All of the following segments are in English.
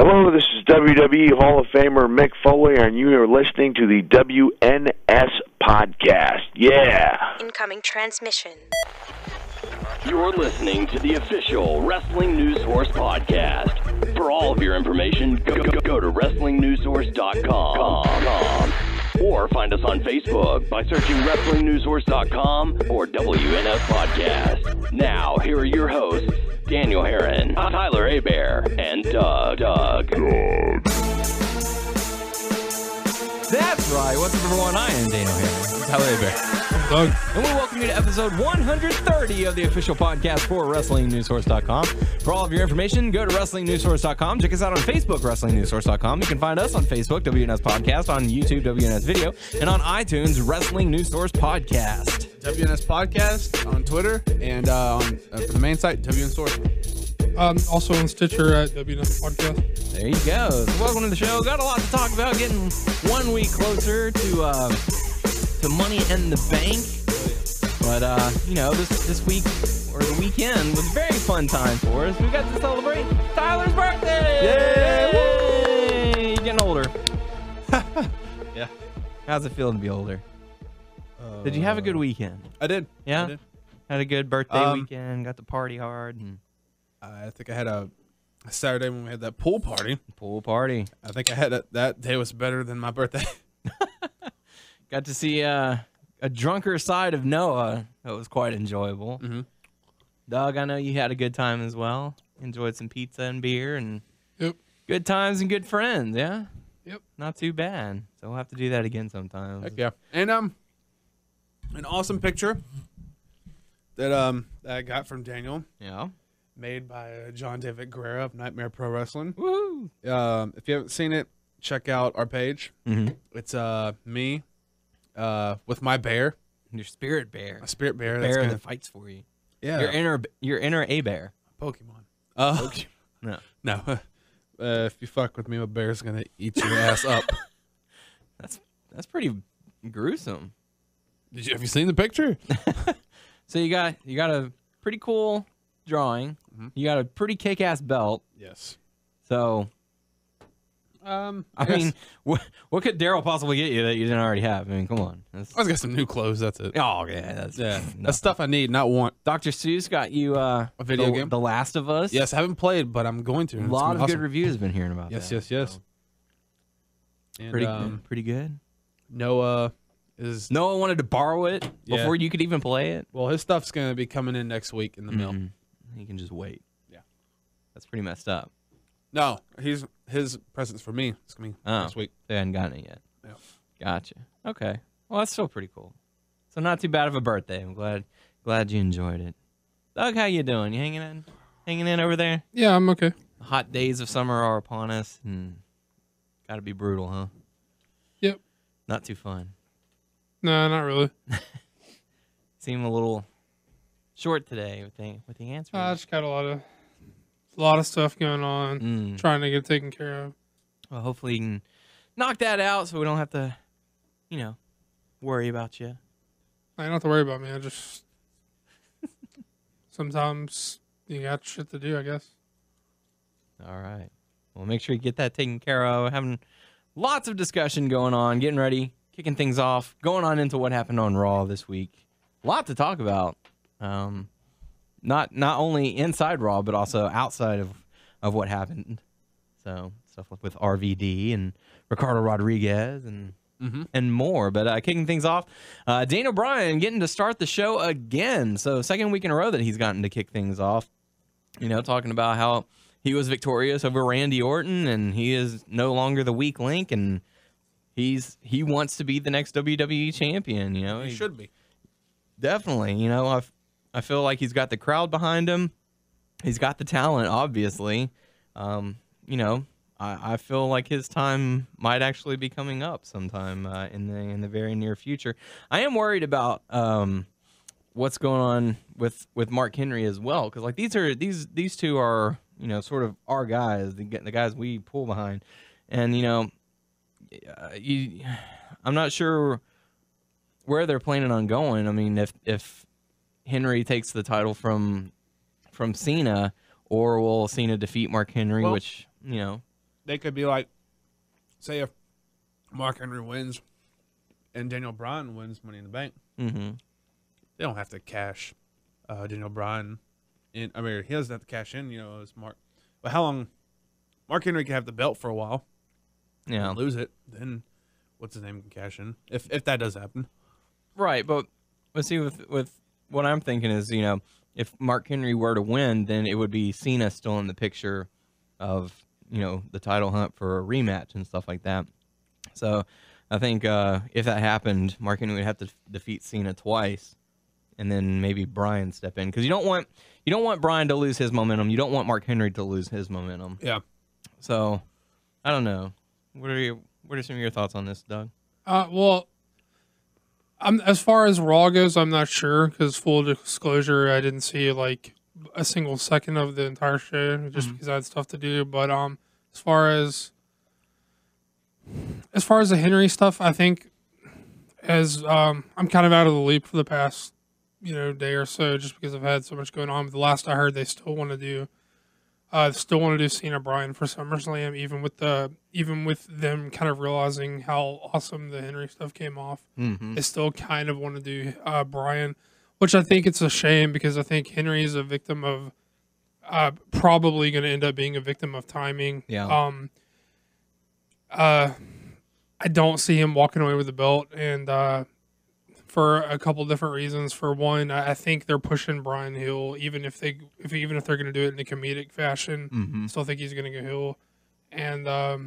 Hello, this is WWE Hall of Famer Mick Foley, and you are listening to the WNS podcast. Yeah. Incoming transmission. You're listening to the official Wrestling News Source podcast. For all of your information, go to WrestlingNewsSource.com. Or find us on Facebook by searching WrestlingNewsSource.com or WNS Podcast. Now, here are your hosts, Daniel Herron, Tyler Hebert, and Doug. That's right. What's up, everyone? I am Daniel Herron. Tyler Hebert. Doug. And we welcome you to episode 130 of the official podcast for WrestlingNewsSource.com. For all of your information, go to WrestlingNewsSource.com. Check us out on Facebook, WrestlingNewsSource.com. You can find us on Facebook, WNS Podcast, on YouTube, WNS Video, and on iTunes, Wrestling News Source Podcast. WNS Podcast on Twitter, and on for the main site, WNS Source. Also on Stitcher at WNS Podcast. There you go. So welcome to the show. Got a lot to talk about. Getting 1 week closer to Money in the Bank. But you know, this week or the weekend was a very fun time for us. We got to celebrate Tyler's birthday. Yay! Getting older. Yeah. How's it feel to be older? Did you have a good weekend? I did. Yeah. I did. Had a good birthday weekend. Got to party hard and I think I had a Saturday when we had that pool party. pool party. I think I had that day was better than my birthday. Got to see a drunker side of Noah. That was quite enjoyable. Mm-hmm. Doug, I know you had a good time as well. Enjoyed some pizza and beer and Yep. good times and good friends, yeah? Yep. Not too bad. So we'll have to do that again sometime. Heck yeah. And an awesome picture that I got from Daniel, Yeah. made by John David Guerrero of Nightmare Pro Wrestling. Woo! If you haven't seen it, check out our page. Mm-hmm. It's me with my bear, Your spirit bear. a spirit bear. Bear That's gonna, that fights for you. yeah, Your inner A bear. Pokemon. No. No. If you fuck with me, a bear's gonna eat your ass up. That's pretty gruesome. Have you seen the picture? So you got a pretty cool drawing. Mm-hmm. You got a pretty kick-ass belt. Yes. So I mean, what could Daryl possibly get you that you didn't already have? I mean, come on. I just got some new clothes. That's it. Oh yeah, that's That's stuff I need, not want. Dr. Seuss got you a video game? The Last of Us. Yes, I haven't played, but I'm going to. A It's lot gonna of be awesome. good reviews been hearing about Yes, that. yes. So, And, pretty good. Noah is Noah wanted to borrow it Yeah. before you could even play it. well. His stuff's gonna be coming in next week in the mail. He can just wait. Yeah. That's pretty messed up. No, his present's for me. It's coming next week. They hadn't gotten it yet. Yeah. Gotcha. Okay. Well, that's still pretty cool. So not too bad of a birthday. I'm glad you enjoyed it. Doug, how you doing? You hanging in over there? Yeah, I'm okay. The hot days of summer are upon us, and gotta be brutal, huh? Yep. Not too fun. No, not really. Seem a little short today with the answer. I just got a lot of stuff going on. Trying to get taken care of. Well, hopefully you can knock that out so we don't have to, worry about you. I don't have to worry about me. I just sometimes you got shit to do, I guess. All right. Well, make sure you get that taken care of. Having lots of discussion going on, getting ready, kicking things off, going on into what happened on Raw this week. A lot to talk about. Not only inside Raw, but also outside of what happened. So stuff with RVD and Ricardo Rodriguez and more. But kicking things off, Daniel Bryan getting to start the show again. So second week in a row that he's gotten to kick things off. Talking about how he was victorious over Randy Orton, and he is no longer the weak link, and he wants to be the next WWE champion. He should be. Definitely. I feel like he's got the crowd behind him. He's got the talent, obviously. I feel like his time might actually be coming up sometime in the very near future. I am worried about what's going on with Mark Henry as well, because like these two are sort of our guys, the guys we pull behind, and I'm not sure where they're planning on going. I mean, if Henry takes the title from Cena, or will Cena defeat Mark Henry, which they could be like, say if Mark Henry wins and Daniel Bryan wins Money in the Bank, Mm-hmm. they don't have to cash Daniel Bryan in. I mean, he doesn't have to cash in, as Mark. But how long? Mark Henry can have the belt for a while. Yeah. And lose it, then what's his name can cash in if that does happen. Right, but let's see. With what I'm thinking is, if Mark Henry were to win, then it would be Cena still in the picture of the title hunt for a rematch and stuff like that. So I think if that happened, Mark Henry would have to defeat Cena twice, and then maybe Bryan step in, because you don't want Bryan to lose his momentum. You don't want Mark Henry to lose his momentum. Yeah. So I don't know. What are some of your thoughts on this, Doug? Well, as far as Raw goes, I'm not sure, because full disclosure, I didn't see like a single second of the entire show just because I had stuff to do. But as far as the Henry stuff, I think I'm kind of out of the loop for the past day or so, just because I've had so much going on. But the last I heard, they still want to do Cena Bryan for SummerSlam, even with them kind of realizing how awesome the Henry stuff came off. Mm-hmm. They still kind of want to do Bryan, which I think it's a shame, because I think Henry is a victim of probably going to end up being a victim of timing. Yeah. I don't see him walking away with the belt, and for a couple different reasons. For one, I think they're pushing Bryan heel, even if they're going to do it in a comedic fashion. Mm-hmm. Still think he's going to go heel, and I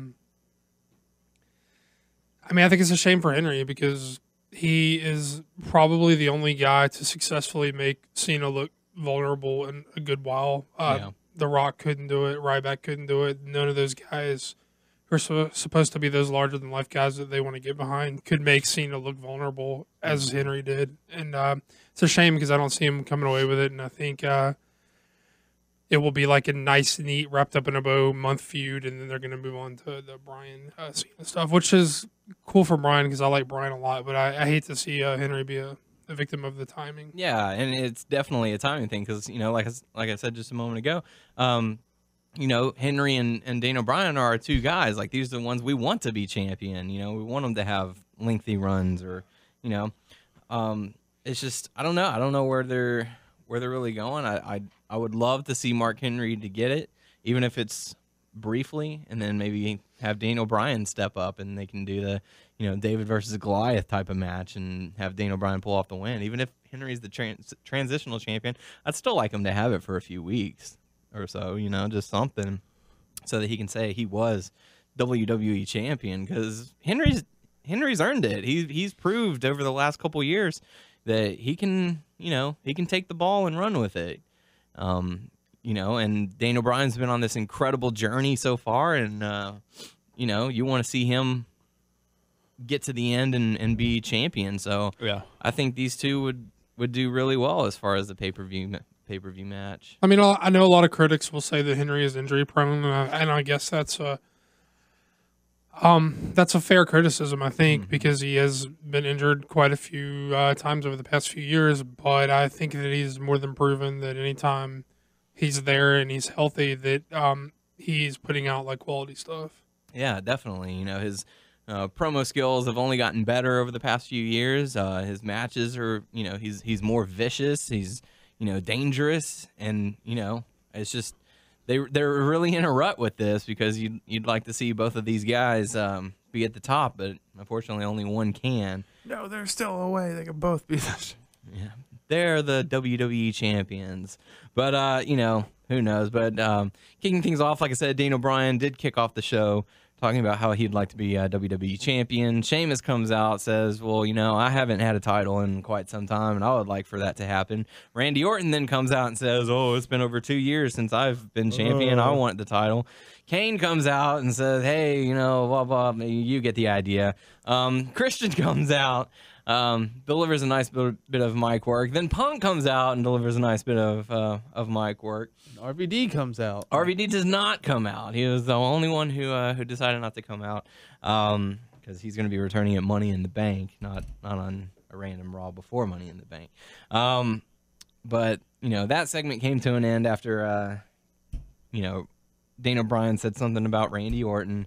think it's a shame for Henry, because he is probably the only guy to successfully make Cena look vulnerable in a good while. The Rock couldn't do it. Ryback couldn't do it. None of those guys who are supposed to be those larger-than-life guys that they want to get behind could make Cena look vulnerable as Henry did. And it's a shame, because I don't see him coming away with it. And I think it will be like a nice, neat, wrapped up in a bow month feud, and then they're going to move on to the Bryan Cena stuff, which is cool for Bryan, because I like Bryan a lot. But I hate to see Henry be a victim of the timing. Yeah, and it's definitely a timing thing, because like I said just a moment ago, Henry and Daniel Bryan are our two guys. Like, these are the ones we want to be champion. We want them to have lengthy runs, or it's just I don't know where they're really going. I would love to see Mark Henry to get it, even if it's briefly, and then maybe have Daniel Bryan step up and they can do the David versus Goliath type of match and have Daniel Bryan pull off the win. Even if Henry's the transitional champion, I'd still like him to have it for a few weeks or so, just something, so that he can say he was WWE champion, because Henry's earned it. He's proved over the last couple years that he can take the ball and run with it. And Daniel Bryan's been on this incredible journey so far, and you want to see him get to the end and be champion. So Yeah. I think these two would do really well as far as the pay-per-view match. I mean, I know a lot of critics will say that Henry is injury prone, and I guess that's a fair criticism, I think, because he has been injured quite a few times over the past few years. But I think that he's more than proven that anytime he's there and he's healthy, that he's putting out like quality stuff. Yeah, definitely. His promo skills have only gotten better over the past few years. His matches are, he's more vicious. He's dangerous, and it's just they're really in a rut with this, because you'd like to see both of these guys be at the top, but unfortunately only one can. No, there's still a way they can both be this. Yeah, they're the WWE champions, but who knows? But kicking things off, like I said, Daniel Bryan did kick off the show talking about how he'd like to be a WWE champion. Sheamus comes out, says, well, I haven't had a title in quite some time, and I would like for that to happen. Randy Orton then comes out and says, oh, it's been over 2 years since I've been champion. I want the title. Kane comes out and says, hey, blah, blah, you get the idea. Christian comes out, delivers a nice bit of mic work. Then Punk comes out and delivers a nice bit of mic work. RVD comes out. RVD does not come out. He was the only one who decided not to come out, because he's going to be returning at Money in the Bank, not on a random Raw before Money in the Bank. But that segment came to an end after Daniel Bryan said something about Randy Orton.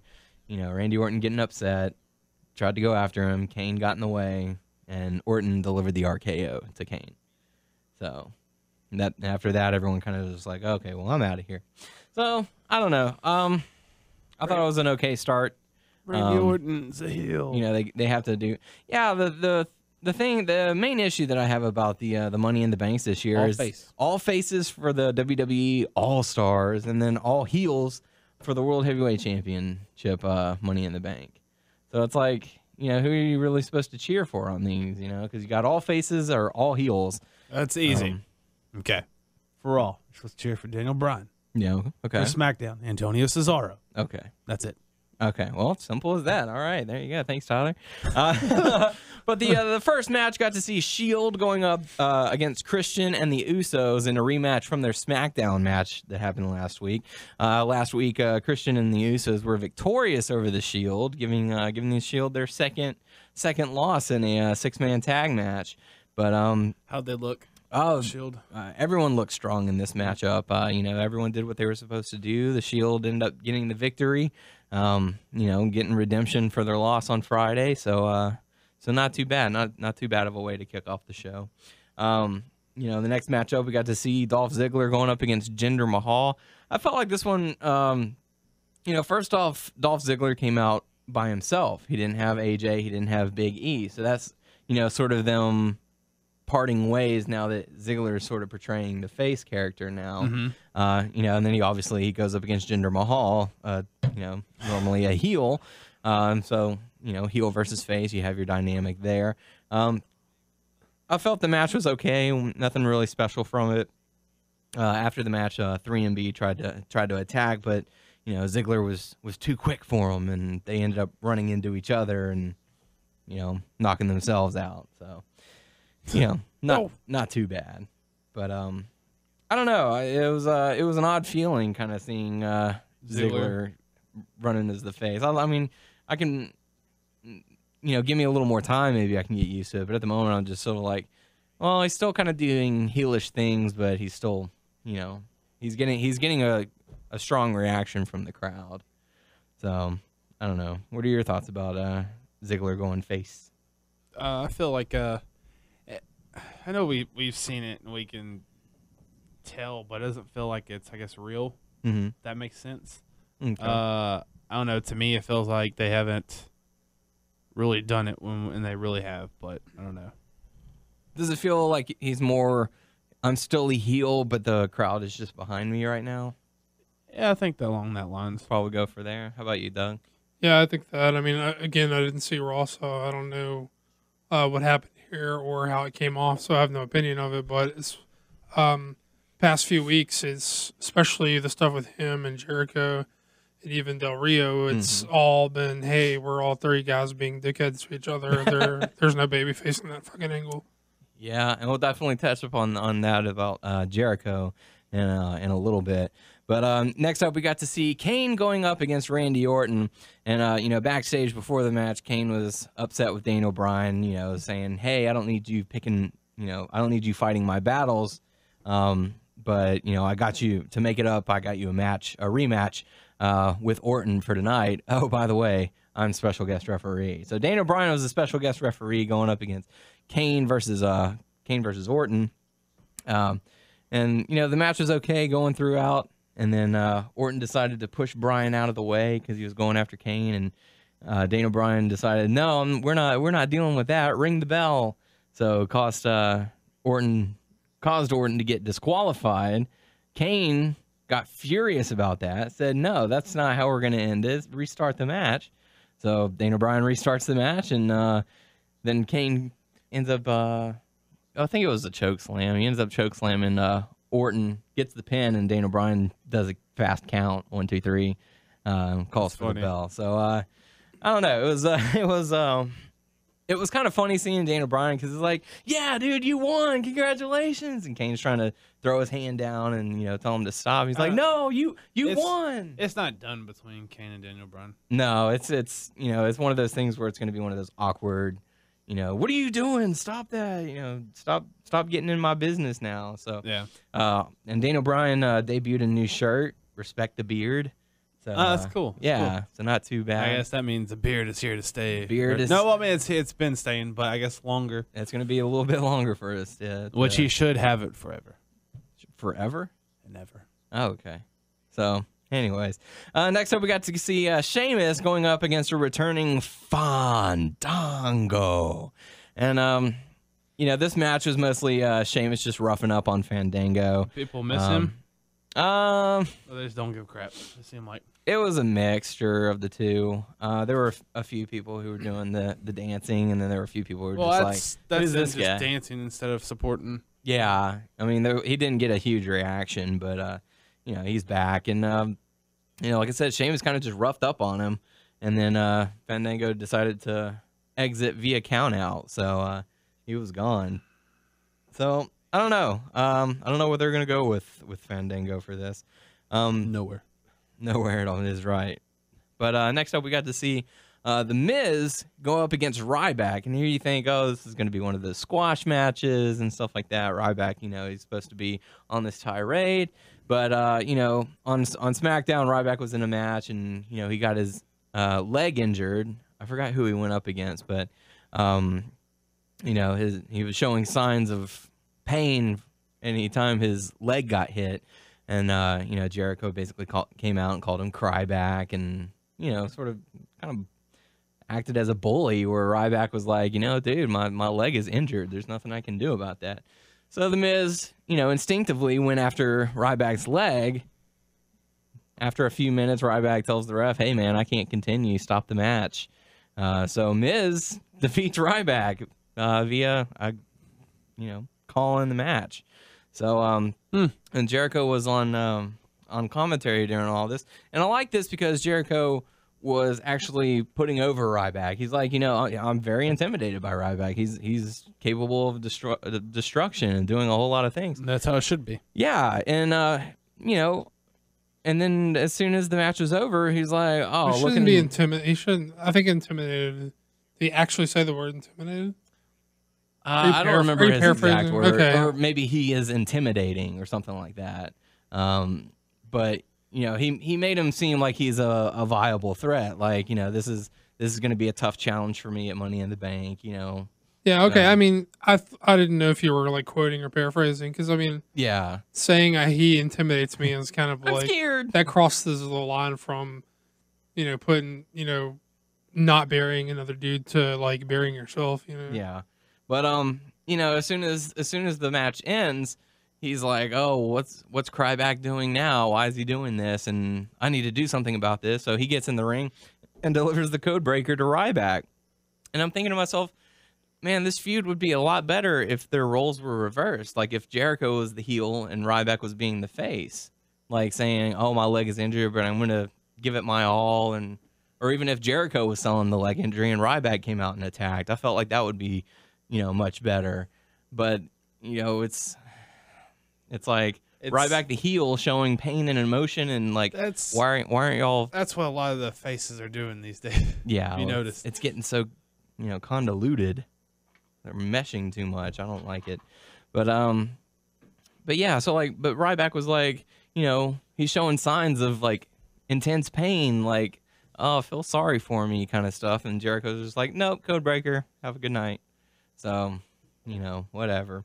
Randy Orton getting upset, tried to go after him. Kane got in the way, and Orton delivered the RKO to Kane. So after that, everyone kind of was like, okay, well, I'm out of here. So I don't know. I thought it was an okay start. Randy Orton's a heel. They have to do. Yeah, the main issue that I have about the Money in the Banks this year is all faces for the WWE All Stars, and then all heels for the World Heavyweight Championship Money in the Bank. So it's like, who are you really supposed to cheer for on these? Because you got all faces or all heels. That's easy. Okay. For all, you're supposed to cheer for Daniel Bryan. Yeah. Okay. For SmackDown, Antonio Cesaro. Okay. That's it. Okay, well, simple as that. All right, there you go. Thanks, Tyler. But the first match got to see Shield going up against Christian and the Usos in a rematch from their SmackDown match that happened last week. Last week, Christian and the Usos were victorious over the Shield, giving the Shield their second loss in a 6-man tag match. But how'd they look? Oh, Shield. Everyone looked strong in this matchup. Everyone did what they were supposed to do. The Shield ended up getting the victory. Getting redemption for their loss on Friday. So not too bad. Not too bad of a way to kick off the show. The next matchup we got to see Dolph Ziggler going up against Jinder Mahal. I felt like this one. First off, Dolph Ziggler came out by himself. He didn't have AJ. He didn't have Big E. So that's sort of them parting ways now that Ziggler is sort of portraying the face character now. Mm-hmm. And then he goes up against Jinder Mahal, normally a heel. So, heel versus face, you have your dynamic there. I felt the match was okay, nothing really special from it. After the match, 3MB tried to attack, but Ziggler was too quick for him, and they ended up running into each other and knocking themselves out. So not too bad, but I don't know. It was an odd feeling, kind of seeing Ziggler running as the face. I mean, I can, give me a little more time, maybe I can get used to it. But at the moment, I'm just sort of like, well, he's still kind of doing heelish things, but he's still, he's getting a strong reaction from the crowd. So I don't know. What are your thoughts about Ziggler going face? I feel like I know we've seen it and we can tell, but it doesn't feel like it's, I guess, real. Mm-hmm. That makes sense. Okay. I don't know. To me, it feels like they haven't really done it and they really have, but I don't know. Does it feel like he's more, I'm still a heel, but the crowd is just behind me right now? Yeah, I think along that lines. Probably go for there. How about you, Doug? Yeah, I think that. I mean, again, I didn't see Raw, so I don't know what happened here or how it came off, so I have no opinion of it. But it's past few weeks, it's especially the stuff with him and Jericho and even Del Rio. It's all been, hey, we're all three guys being dickheads to each other. There's no baby facing that fucking angle. Yeah, and we'll definitely touch upon that about Jericho in a little bit. But next up, we got to see Kane going up against Randy Orton. And, backstage before the match, Kane was upset with Daniel Bryan, saying, hey, I don't need you I don't need you fighting my battles. But, I got you to make it up. I got you a rematch with Orton for tonight. Oh, by the way, I'm special guest referee. So Daniel Bryan was a special guest referee going up against Kane versus Orton. And, the match was okay going throughout. And then Orton decided to push Bryan out of the way because he was going after Kane. And Daniel Bryan decided, no, we're not dealing with that. Ring the bell. So it caused Orton to get disqualified. Kane got furious about that. Said, no, that's not how we're going to end this. Restart the match. So Daniel Bryan restarts the match, and then Kane ends up. I think it was a choke slam. He ends up choke slamming Orton, gets the pin, and Daniel Bryan does a fast count, 1, 2, 3, calls for the bell. So I don't know. It was kind of funny seeing Daniel Bryan because it's like, yeah, dude, you won, congratulations, and Kane's trying to throw his hand down and tell him to stop. He's like, no, you won. It's not done between Kane and Daniel Bryan. No, it's it's one of those things where it's going to be one of those awkward. What are you doing? Stop that. Stop getting in my business now. So yeah. And Daniel Bryan debuted a new shirt. respect the beard. So that's cool. That's yeah, cool. so not too bad. I guess that means the beard is here to stay. Beard is no. I mean, it's been staying, but I guess longer. It's going to be a little bit longer for us. Which he should have it forever. Forever? Never. Oh, okay. So, anyways, next up we got to see Sheamus going up against a returning Fandango, and this match was mostly Sheamus just roughing up on Fandango. People miss him. Well, they just don't give a crap. It seemed like it was a mixture of the two. There were a few people who were doing the dancing, and then there were a few people who were just that's this just guy? dancing instead of supporting. Yeah, I mean, he didn't get a huge reaction, but he's back, and like I said, Sheamus kind of just roughed up on him, and then Fandango decided to exit via count out, so he was gone. So I don't know. I don't know where they're gonna go with Fandango for this. Nowhere at all. It is right. But next up, we got to see The Miz go up against Ryback, and here you think, oh, this is going to be one of those squash matches and stuff like that. Ryback, he's supposed to be on this tirade, but on SmackDown, Ryback was in a match, and he got his leg injured. I forgot who he went up against, but he was showing signs of pain anytime his leg got hit, and Jericho basically came out and called him Cryback, and sort of kind of acted as a bully, where Ryback was like, dude, my leg is injured. There's nothing I can do about that. So The Miz, instinctively went after Ryback's leg. After a few minutes, Ryback tells the ref, hey, man, I can't continue. Stop the match. So Miz defeats Ryback via calling the match. So and Jericho was on commentary during all this, and I like this because Jericho was actually putting over Ryback. He's like, I'm very intimidated by Ryback. He's capable of destruction and doing a whole lot of things. That's how it should be. Yeah, and and then as soon as the match was over, he's like, oh, he shouldn't be intimidated. He shouldn't. I think intimidated. Did he actually say the word intimidated? I don't remember his exact word, okay. Or maybe he is intimidating or something like that. But he made him seem like he's a viable threat. Like this is going to be a tough challenge for me at Money in the Bank. Yeah. Okay. I mean, I didn't know if you were like quoting or paraphrasing, because I mean, yeah, saying he intimidates me is kind of I'm like scared. That crosses the line from putting not burying another dude to like burying yourself. Yeah. But as soon as the match ends, he's like, "Oh, what's Cryback doing now? Why is he doing this? And I need to do something about this." So he gets in the ring and delivers the code breaker to Ryback. And I'm thinking to myself, man, this feud would be a lot better if their roles were reversed. Like if Jericho was the heel and Ryback was being the face, like saying, "Oh, my leg is injured, but I'm going to give it my all." Or even if Jericho was selling the leg injury and Ryback came out and attacked, I felt like that would be much better. But it's like Ryback the heel showing pain and emotion, and like why aren't y'all? That's what a lot of the faces are doing these days. Yeah, you noticed it's getting so convoluted. They're meshing too much. I don't like it. But yeah. So but Ryback was like, he's showing signs of like intense pain, like, oh, feel sorry for me kind of stuff, and Jericho's just like, nope, code breaker, have a good night. So, whatever.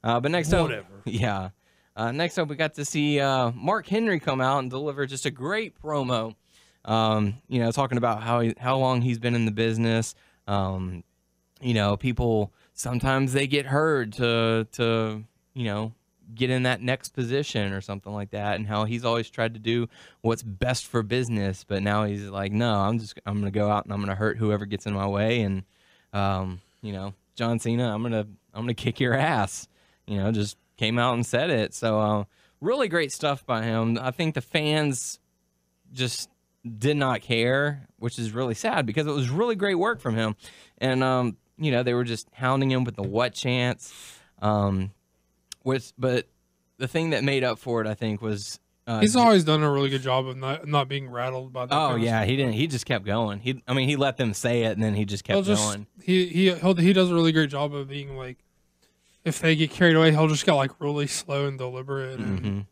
But next up, yeah. Next up, we got to see Mark Henry come out and deliver just a great promo. Talking about how long he's been in the business. People sometimes they get hurt to get in that next position or something like that, and how he's always tried to do what's best for business, but now he's like, no, I'm gonna go out and I'm gonna hurt whoever gets in my way, and John Cena, I'm gonna kick your ass. Just came out and said it. So really great stuff by him. I think the fans just did not care, which is really sad because it was really great work from him. And they were just hounding him with the what chants. But the thing that made up for it, I think, was he's always done a really good job of not being rattled by that. Oh yeah, he didn't. He just kept going. He let them say it, and then he just kept going. He does a really great job of being like, if they get carried away, he'll just get like really slow and deliberate. And,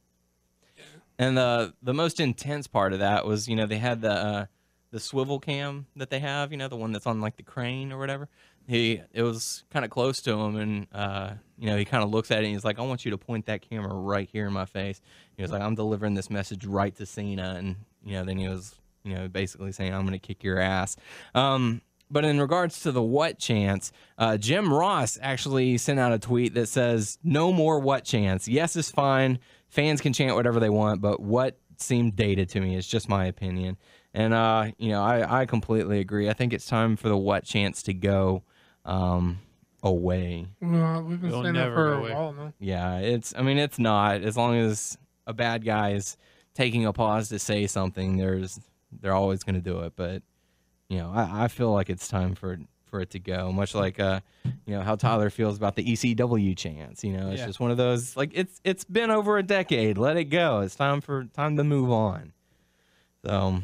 And the most intense part of that was, they had the swivel cam that they have, the one that's on like the crane or whatever. It was kind of close to him, and he kind of looks at it and he's like, "I want you to point that camera right here in my face." He was like, "I'm delivering this message right to Cena," and then he was basically saying, "I'm going to kick your ass." But in regards to the what chants, Jim Ross actually sent out a tweet that says, "No more what chants. Yes is fine. Fans can chant whatever they want, but what seemed dated to me. It's just my opinion." And, I completely agree. I think it's time for the what chants to go away. Well, we've been It'll saying that never for go a away. while now. Yeah, it's not. As long as a bad guy is taking a pause to say something, they're always going to do it. But, I feel like it's time for it to go, much like how Tyler feels about the ECW chants. It's just one of those, like, it's been over a decade. Let it go. It's time to move on. So,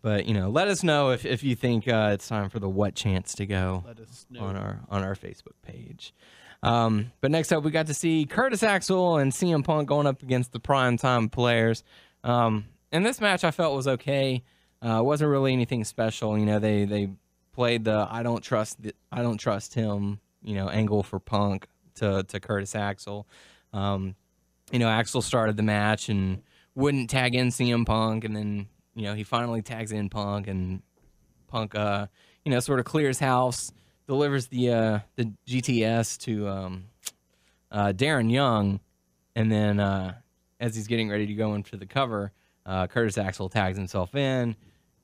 but let us know if you think it's time for the what chants to go. Let us know. on our Facebook page. But next up, we got to see Curtis Axel and CM Punk going up against the Primetime Players. And this match I felt was okay. It wasn't really anything special. They played the I don't trust him angle for Punk to Curtis Axel. Axel started the match and wouldn't tag in CM Punk, and then he finally tags in Punk, and Punk sort of clears house, delivers the GTS to Darren Young, and then as he's getting ready to go in for the cover, Curtis Axel tags himself in,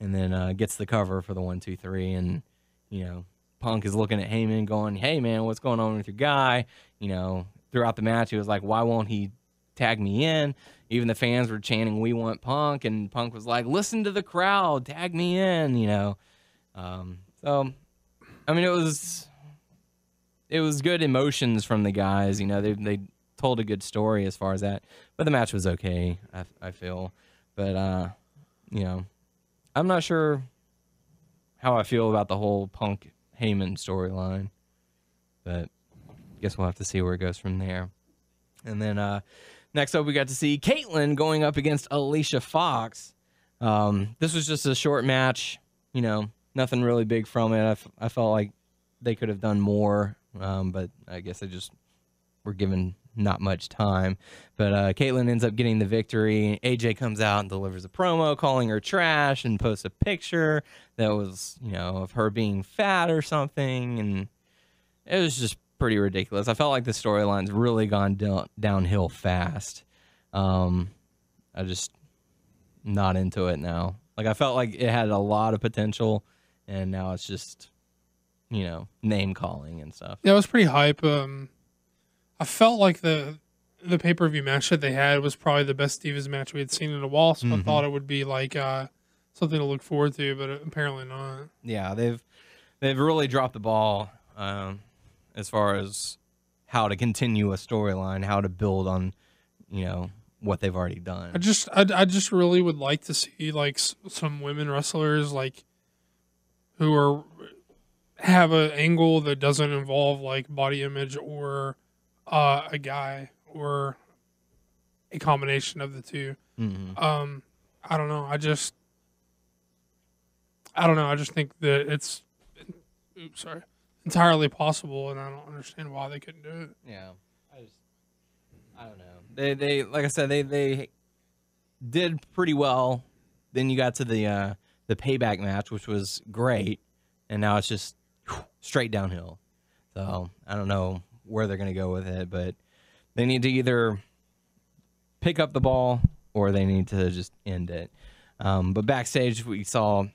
and then gets the cover for the 1, 2, 3, and Punk is looking at Heyman going, "Hey man, what's going on with your guy?" Throughout the match he was like, "Why won't he tag me in?" Even the fans were chanting, "We want Punk," and Punk was like, "Listen to the crowd, tag me in," So, I mean, it was good emotions from the guys. They told a good story as far as that, but the match was okay, I feel. But I'm not sure how I feel about the whole Punk Heyman storyline, but I guess we'll have to see where it goes from there. And then next up, we got to see Caitlyn going up against Alicia Fox. This was just a short match, nothing really big from it. I felt like they could have done more, but I guess they just were given not much time. But Caitlyn ends up getting the victory. AJ comes out and delivers a promo calling her trash and posts a picture that was, of her being fat or something. And it was just pretty ridiculous. I felt like the storyline's really gone downhill fast. I just not into it now. Like, I felt like it had a lot of potential, and now it's just, name calling and stuff. Yeah, it was pretty hype. I felt like the pay-per-view match that they had was probably the best Divas match we had seen in a while, so I thought it would be like something to look forward to, but apparently not. Yeah, they've really dropped the ball as far as how to continue a storyline, how to build on, what they've already done. I just really would like to see like some women wrestlers like who have an angle that doesn't involve like body image or a guy or a combination of the two. I don't know. I just think that it's entirely possible, and I don't understand why they couldn't do it. Yeah, I don't know. They like I said, they did pretty well. Then you got to the payback match, which was great, and now it's just straight downhill. So I don't know where they're going to go with it, but they need to either pick up the ball or they need to just end it. But backstage, we saw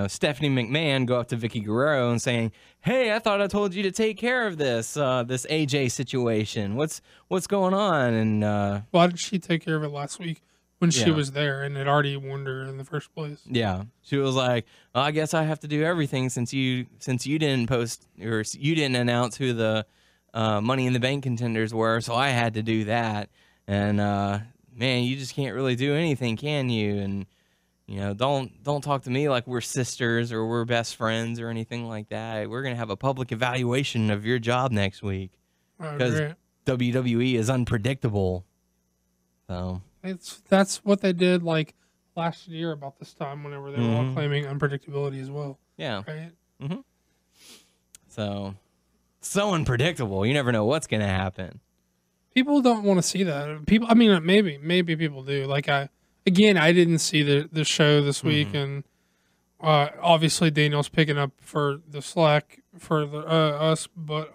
Stephanie McMahon go up to Vicky Guerrero and saying, "Hey, I thought I told you to take care of this AJ situation. What's going on?" And why did she take care of it last week when she was there and it already warned her in the first place? Yeah, she was like, well, "I guess I have to do everything since you didn't post or you didn't announce who the Money in the Bank contenders were, so I had to do that. And man, you just can't really do anything, can you? And don't talk to me like we're sisters or we're best friends or anything like that. We're gonna have a public evaluation of your job next week because WWE is unpredictable." So That's what they did like last year about this time whenever they were all claiming unpredictability as well. Yeah. Right. So unpredictable. You never know what's gonna happen. People don't want to see that. People, I mean, maybe people do. Like I didn't see the show this week, and obviously Daniel's picking up for the slack for us, but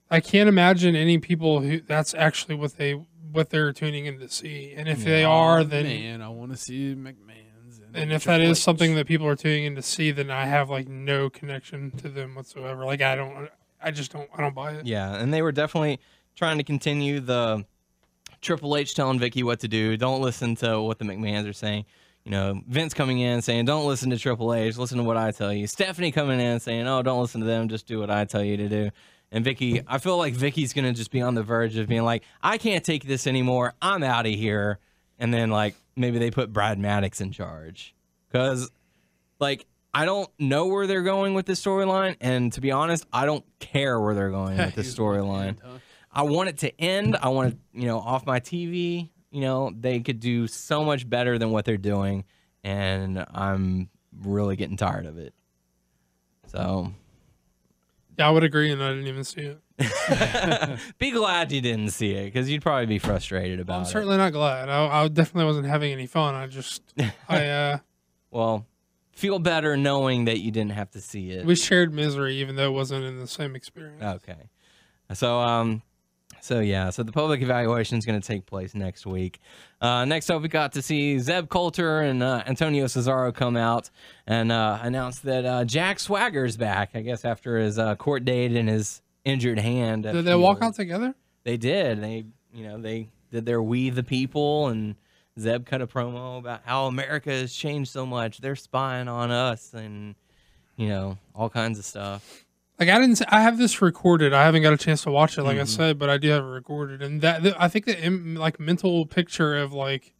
I can't imagine any people who that's actually what they're tuning in to see. And if they are, then man, I want to see McMahon's. And if that is something that people are tuning in to see, then I have like no connection to them whatsoever. Like I don't buy it. Yeah, and they were definitely trying to continue the Triple H telling Vicky what to do. Don't listen to what the McMahons are saying. You know, Vince coming in saying, don't listen to Triple H, listen to what I tell you. Stephanie coming in saying, oh, don't listen to them, just do what I tell you to do. And Vicky, I feel like Vicky's going to just be on the verge of being like, I can't take this anymore. I'm out of here. And then, like, maybe they put Brad Maddox in charge. Because, like, I don't know where they're going with this storyline. And to be honest, I don't care where they're going with this storyline. I want it to end. I want it, off my TV. They could do so much better than what they're doing. And I'm really getting tired of it. So... yeah, I would agree, and I didn't even see it. Be glad you didn't see it, because you'd probably be frustrated about it. I'm certainly not glad. I definitely wasn't having any fun. Well, feel better knowing that you didn't have to see it. We shared misery, even though it wasn't in the same experience. Okay. So the public evaluation is going to take place next week. Next up, we got to see Zeb Coulter and Antonio Cesaro come out and announce that Jack Swagger's back, I guess, after his court date and his injured hand. Did they walk out together? They did. They did their We the People, and Zeb cut a promo about how America has changed so much. They're spying on us and, all kinds of stuff. Like I have this recorded. I haven't got a chance to watch it, like I said, but I do have it recorded. And I think the mental picture of like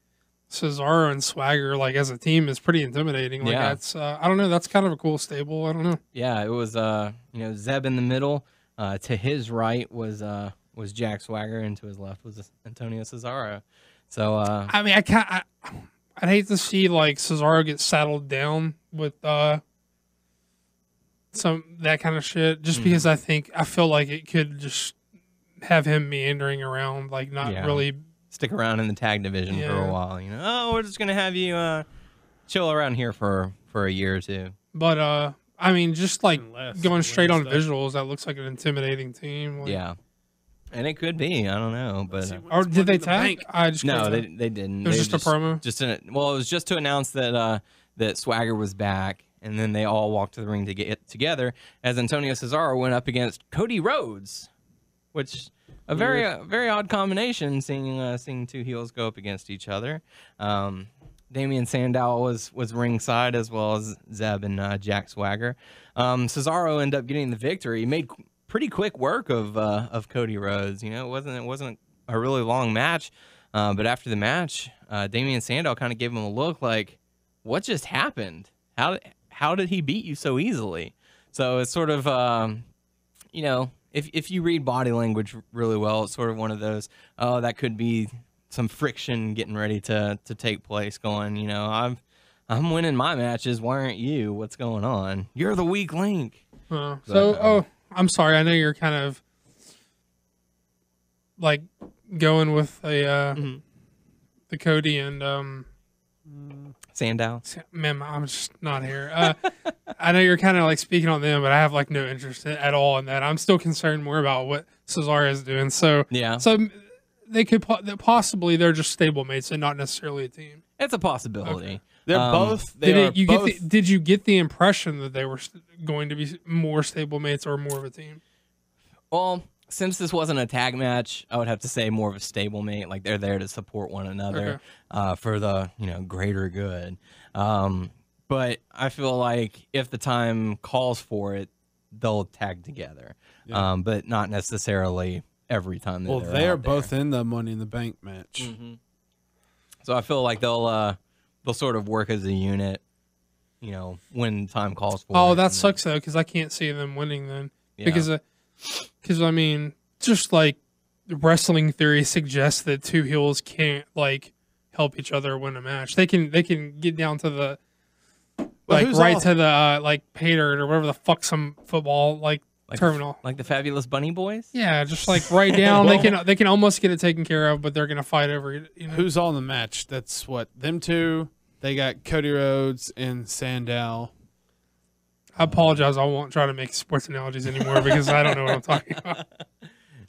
Cesaro and Swagger like as a team is pretty intimidating. Like that's I don't know. That's kind of a cool stable. I don't know. Yeah, it was Zeb in the middle. To his right was Jack Swagger, and to his left was Antonio Cesaro. So I mean, I'd hate to see like Cesaro get saddled down with some that kind of shit, just because I feel like it could just have him meandering around, like not really stick around in the tag division for a while. Oh, we're just gonna have you chill around here for a year or two. But I mean, just like going straight on visuals, that looks like an intimidating team. Like, yeah, and it could be. I don't know, but or did they tag? No, they didn't. It was just a promo. It was just to announce that that Swagger was back. And then they all walked to the ring to get together as Antonio Cesaro went up against Cody Rhodes, which a very odd combination, seeing two heels go up against each other. Damian Sandow was ringside, as well as Zeb and Jack Swagger. Cesaro ended up getting the victory. He made pretty quick work of Cody Rhodes. It wasn't a really long match, but after the match, Damian Sandow kind of gave him a look like, what just happened? How did he beat you so easily? So it's sort of, if you read body language really well, it's sort of one of those, that could be some friction getting ready to take place going, I'm winning my matches. Why aren't you? What's going on? You're the weak link. I'm sorry. I know you're kind of like going with the Cody and Sandow. Man, I'm just not here. I know you're kind of like speaking on them, but I have like no interest at all in that. I'm still concerned more about what Cesaro is doing. So yeah. So they could possibly they're just stablemates and not necessarily a team. It's a possibility. Okay. They're both. Did you get the impression that they were going to be more stablemates or more of a team? Well, since this wasn't a tag match, I would have to say more of a stablemate. Like they're there to support one another for the greater good. But I feel like if the time calls for it, they'll tag together. Yeah. But not necessarily every time. They're both in the Money in the Bank match. Mm-hmm. So I feel like they'll sort of work as a unit. When time calls for it. Oh, that sucks though, because I can't see them winning then. Yeah. Because I mean, just like wrestling theory suggests that two heels can't like help each other win a match. They can get down to the like right to the like pay dirt or whatever the fuck some football like terminal. Like the Fabulous Bunny Boys? Yeah, just like right down. They can almost get it taken care of, but they're gonna fight over it. You know? Who's all in the match? That's what them two. They got Cody Rhodes and Sandow. I apologize. I won't try to make sports analogies anymore because I don't know what I'm talking about.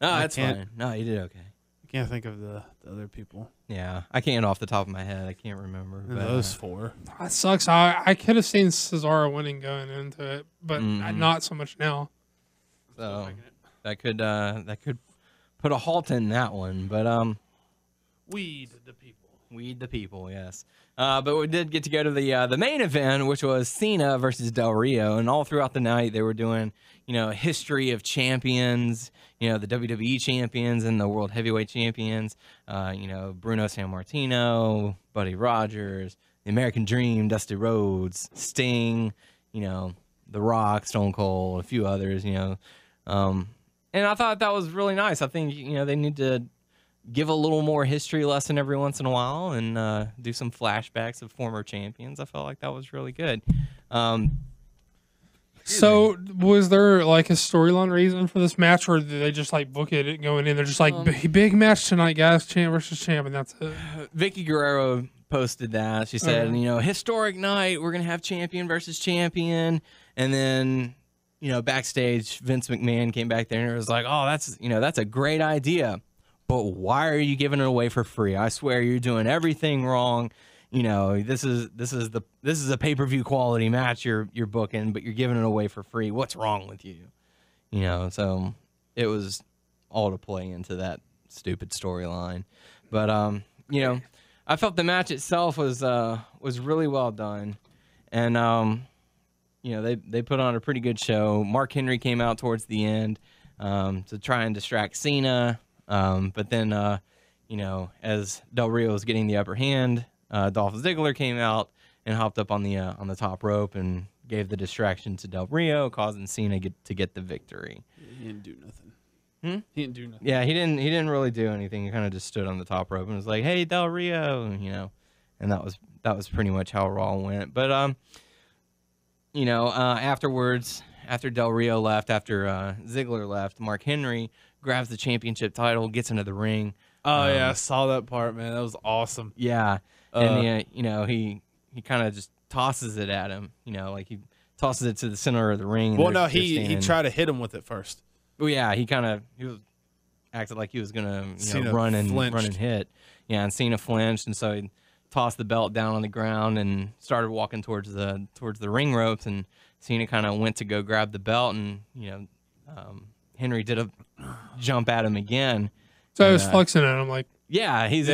No, that's fine. No, you did okay. I can't think of the other people. Yeah, I can't off the top of my head. I can't remember. But, those four. That sucks. I could have seen Cesaro winning going into it, but not so much now. So that could put a halt in that one. But Weed the people. Weed the people, yes. But we did get to go to the main event, which was Cena versus Del Rio, and all throughout the night they were doing, history of champions, the WWE champions and the World Heavyweight champions, Bruno Sammartino, Buddy Rogers, the American Dream, Dusty Rhodes, Sting, The Rock, Stone Cold, a few others, and I thought that was really nice. I think, they need to give a little more history lesson every once in a while and do some flashbacks of former champions. I felt like that was really good. So was there like a storyline reason for this match, or did they just like book it going in? They're just like big match tonight, guys, champ versus champ, and that's it. Vicky Guerrero posted that. She said, historic night. We're gonna have champion versus champion, and then backstage, Vince McMahon came back there and was like, "Oh, that's a great idea, but why are you giving it away for free? I swear you're doing everything wrong. This is a pay-per-view quality match you're booking, but you're giving it away for free. What's wrong with you?" So it was all to play into that stupid storyline. But I felt the match itself was really well done, and they put on a pretty good show. Mark Henry came out towards the end to try and distract Cena, but then as Del Rio was getting the upper hand, Dolph Ziggler came out and hopped up on the top rope and gave the distraction to Del Rio, causing Cena to get the victory. He didn't do nothing. He didn't do nothing. Yeah, he didn't really do anything. He kind of just stood on the top rope and was like, "Hey, Del Rio," and that was pretty much how Raw went. But afterwards, after Del Rio left, after Ziggler left, Mark Henry grabs the championship title, gets into the ring. Oh yeah, I saw that part, man. That was awesome. Yeah, and he kind of just tosses it at him. Like he tosses it to the center of the ring. Well, no, he tried to hit him with it first. Well, yeah, he acted like he was gonna run and hit. Yeah, and Cena flinched, and so he tossed the belt down on the ground and started walking towards the ring ropes. And Cena kind of went to go grab the belt, and Henry did a jump at him again. So I was flexing at him like. Yeah, he's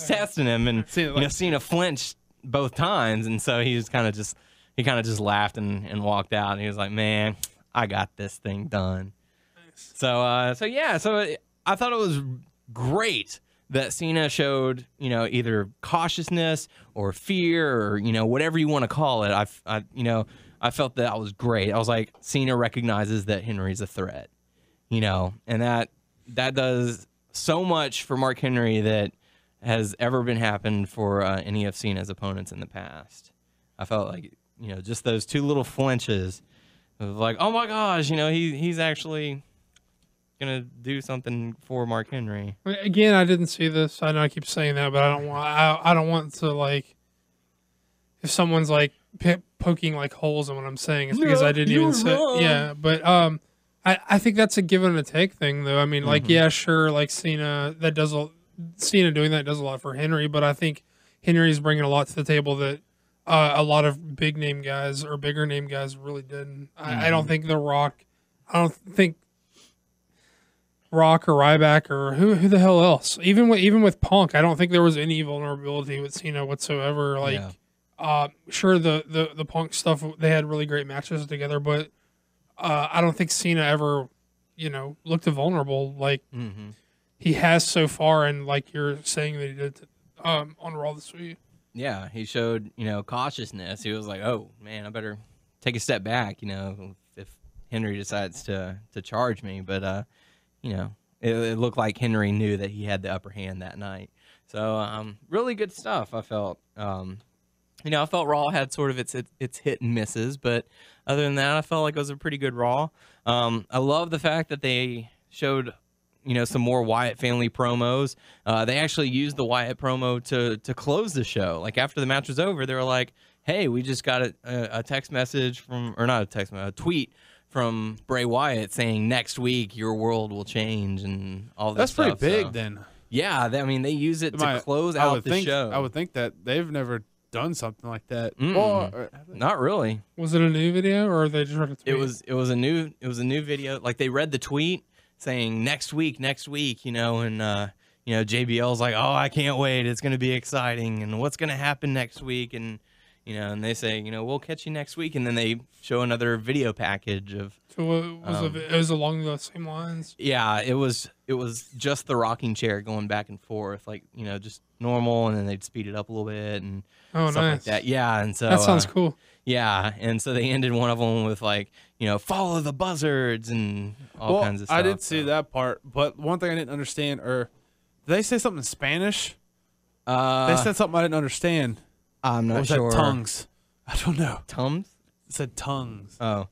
testing him, and Cena flinched both times, and so he kind of just laughed and walked out, and he was like, "Man, I got this thing done." Nice. So I thought it was great that Cena showed either cautiousness or fear or whatever you want to call it. I felt that was great. I was like, Cena recognizes that Henry's a threat, and that does so much for Mark Henry that has ever been happened for any of Cena's opponents in the past. I felt like, just those two little flinches of like, oh my gosh, he's actually gonna do something for Mark Henry. Again, I didn't see this. I know I keep saying that, but I don't want to like, if someone's like poking like holes in what I'm saying, it's because I didn't even say. Yeah, but I think that's a give and a take thing, though. I mean, like, yeah, sure, like Cena doing that does a lot for Henry, but I think Henry's bringing a lot to the table that a lot of big name guys or bigger name guys really didn't. I don't think I don't think Rock or Ryback or who the hell else. Even with Punk, I don't think there was any vulnerability with Cena whatsoever. Like, sure, the Punk stuff, they had really great matches together, but I don't think Cena ever, looked vulnerable like he has so far, and like you're saying that he did on Raw this week. Yeah, he showed, cautiousness. He was like, "Oh man, I better take a step back," if Henry decides to charge me. But it looked like Henry knew that he had the upper hand that night. So really good stuff. I felt. I felt Raw had sort of its hit and misses, but other than that, I felt like it was a pretty good Raw. I love the fact that they showed, some more Wyatt family promos. They actually used the Wyatt promo to close the show. Like after the match was over, they were like, "Hey, we just got a text message a tweet from Bray Wyatt saying next week your world will change and all this stuff." That's pretty big, then. Yeah, they use it to close out the show. I would think that they've never done something like that. Not really. Was it a new video or they just read a tweet? It was a new video. Like they read the tweet saying next week, and JBL's like, "Oh, I can't wait. It's going to be exciting. And what's going to happen next week?" And and they say, "We'll catch you next week." And then they show another video package of. So it was along the same lines. Yeah, it was just the rocking chair going back and forth, like just normal, and then they'd speed it up a little bit and stuff like that. Yeah, and so that sounds cool. Yeah, and so they ended one of them with like follow the buzzards and all kinds of stuff. I did see that part, but one thing I didn't understand, did they say something in Spanish? They said something I didn't understand. I'm not sure. Was that tongues? I don't know. Tongues? It said tongues. Oh,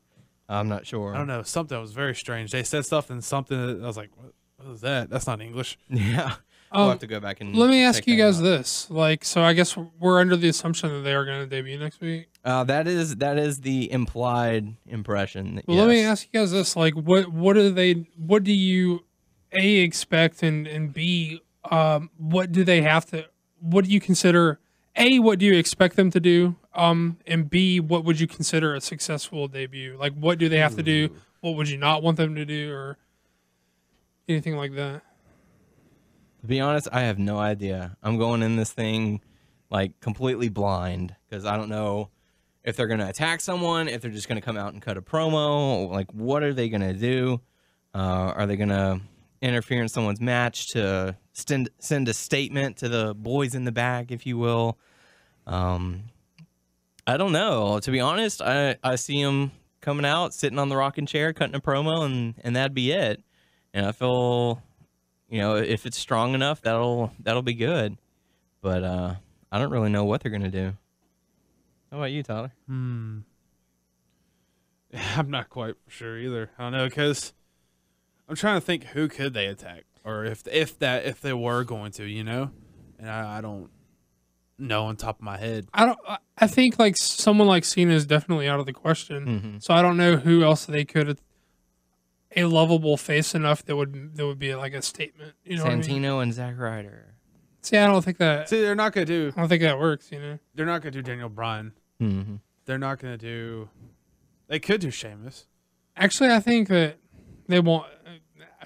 I'm not sure. I don't know. Something that was very strange. They said stuff and something that I was like, what is that? That's not English. Yeah. We'll have to go back and let me ask you guys this. Like, so I guess we're under the assumption that they are going to debut next week. That is the implied impression. Well, let me ask you guys this. Like, what do you A, expect, and B, what do you consider, A, what do you expect them to do? And B, what would you consider a successful debut? Like, what do they have to do? What would you not want them to do, or anything like that? To be honest, I have no idea. I'm going in this thing like completely blind because I don't know if they're going to attack someone, if they're just going to come out and cut a promo. Like, what are they going to do? Are they going to interfere in someone's match to send a statement to the boys in the back, if you will? I don't know. To be honest, I see them coming out, sitting on the rocking chair, cutting a promo, and that'd be it. And I feel, if it's strong enough, that'll be good. But I don't really know what they're gonna do. How about you, Tyler? I'm not quite sure either. I don't know, because I'm trying to think who could they attack, or if they were going to, and I don't know on top of my head. I think like someone like Cena is definitely out of the question. Mm-hmm. So I don't know who else they could a lovable face enough that would be like a statement. You know, Santino and Zack Ryder. See, I don't think that. See, they're not gonna do. I don't think that works. They're not gonna do Daniel Bryan. Mm-hmm. They're not gonna do. They could do Sheamus. Actually, I think that they won't.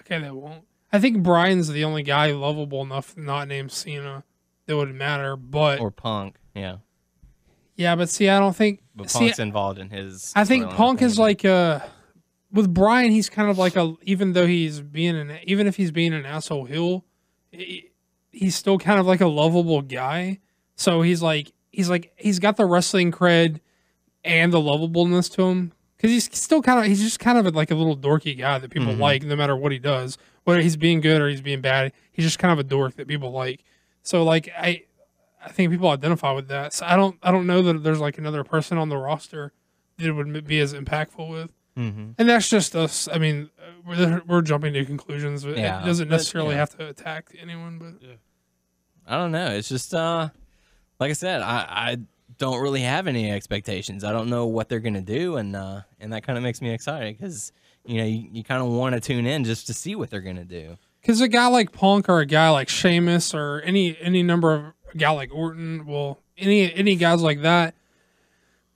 Okay, they won't. I think Bryan's the only guy lovable enough, not named Cena, that would matter. But or Punk, yeah. Yeah, but see, I don't think. But Punk's involved in his. I think Punk is like with Bryan, he's kind of like even if he's being an asshole heel, he's still kind of like a lovable guy. So he's got the wrestling cred and the lovableness to him, because he's just kind of like a little dorky guy that people like, no matter what he does, whether he's being good or he's being bad. He's just kind of a dork that people like. So like I think people identify with that. So I don't know that there's like another person on the roster that it would be as impactful with. Mm-hmm. And that's just us. I mean, we're jumping to conclusions. It doesn't necessarily have to attack anyone, but I don't know. It's just like I said, I don't really have any expectations. I don't know what they're gonna do, and that kind of makes me excited because you kind of want to tune in just to see what they're gonna do. Because a guy like Punk or a guy like Sheamus or any number of a guy like Orton, well, any guys like that,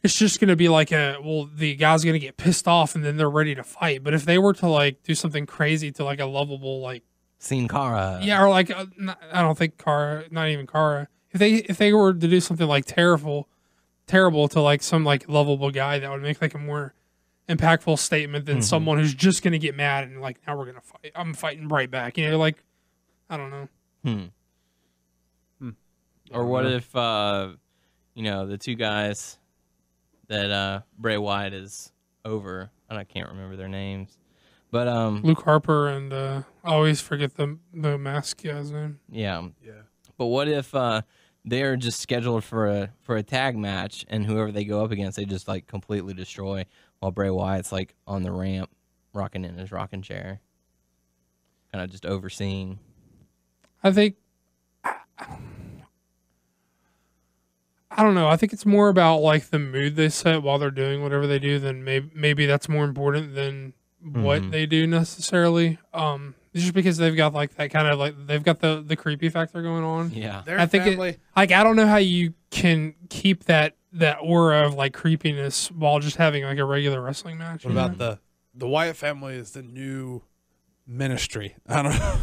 it's just going to be like the guy's going to get pissed off and then they're ready to fight. But if they were to like do something crazy to like a lovable like Sin Cara, yeah, or like I don't think Cara, not even Cara. If they were to do something like terrible to like some like lovable guy, that would make like a more impactful statement than someone who's just going to get mad and like, now we're going to fight. I'm fighting right back. Like, I don't know. Or what if the two guys that Bray Wyatt is over, and I can't remember their names, But Luke Harper and I always forget the mask guy's name. yeah. Yeah. But what if they're just scheduled for a tag match, and whoever they go up against, they just like completely destroy, while Bray Wyatt's like on the ramp, rocking in his rocking chair, kind of just overseeing. I think. I don't know. I think it's more about like the mood they set while they're doing whatever they do. Than maybe that's more important than what they do necessarily. Just because they've got like that kind of like they've got the creepy factor going on. Yeah. I think I don't know how you can keep that aura of like creepiness while just having like a regular wrestling match. What about the Wyatt family is the new ministry? I don't know.